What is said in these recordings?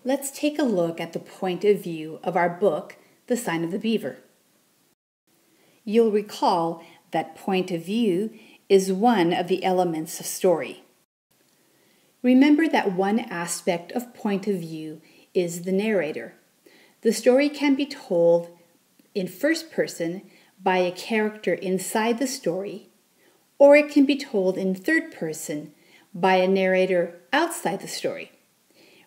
Let's take a look at the point of view of our book, The Sign of the Beaver. You'll recall that point of view is one of the elements of story. Remember that one aspect of point of view is the narrator. The story can be told in first person by a character inside the story, or it can be told in third person by a narrator outside the story.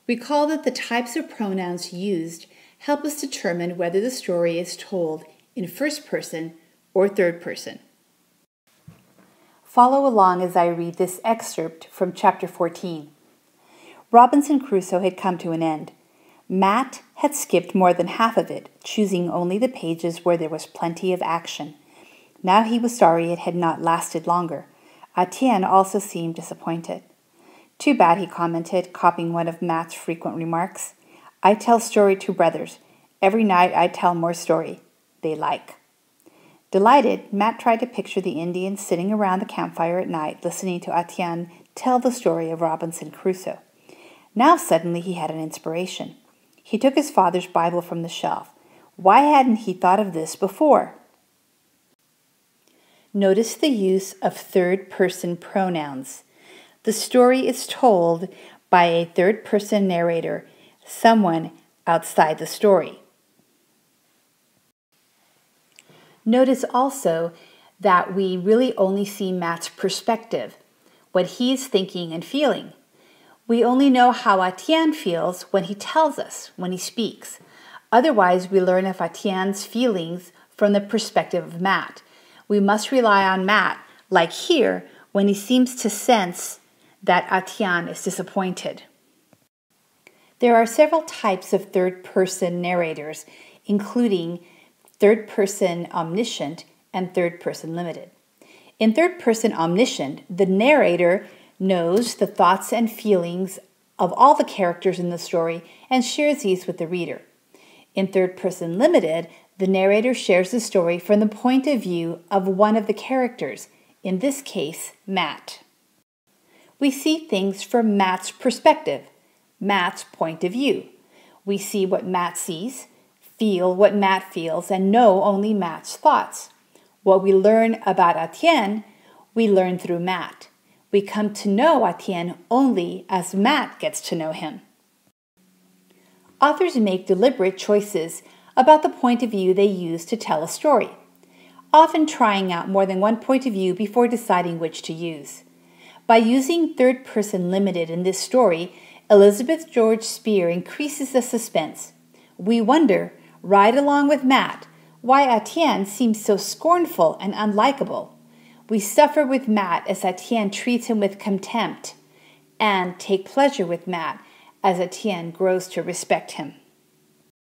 Recall that the types of pronouns used help us determine whether the story is told in first person or third person. Follow along as I read this excerpt from chapter 14. Robinson Crusoe had come to an end. Matt had skipped more than half of it, choosing only the pages where there was plenty of action. Now he was sorry it had not lasted longer. Etienne also seemed disappointed. Too bad, he commented, copying one of Matt's frequent remarks. I tell story to brothers. Every night I tell more story. They like. Delighted, Matt tried to picture the Indians sitting around the campfire at night, listening to Etienne tell the story of Robinson Crusoe. Now suddenly he had an inspiration. He took his father's Bible from the shelf. Why hadn't he thought of this before? Notice the use of third-person pronouns. The story is told by a third-person narrator, someone outside the story. Notice also that we really only see Matt's perspective, what he's thinking and feeling. We only know how Etienne feels when he tells us, when he speaks. Otherwise, we learn of Etienne's feelings from the perspective of Matt. We must rely on Matt, like here, when he seems to sense that Etienne is disappointed. There are several types of third-person narrators, including third-person omniscient and third-person limited. In third-person omniscient, the narrator knows the thoughts and feelings of all the characters in the story and shares these with the reader. In third-person limited, the narrator shares the story from the point of view of one of the characters, in this case, Matt. We see things from Matt's perspective, Matt's point of view. We see what Matt sees, feel what Matt feels, and know only Matt's thoughts. What we learn about Etienne, we learn through Matt. We come to know Etienne only as Matt gets to know him. Authors make deliberate choices about the point of view they use to tell a story, often trying out more than one point of view before deciding which to use. By using third-person limited in this story, Elizabeth George Spear increases the suspense. We wonder, right along with Matt, why Etienne seems so scornful and unlikable. We suffer with Matt as Etienne treats him with contempt, and take pleasure with Matt as Etienne grows to respect him.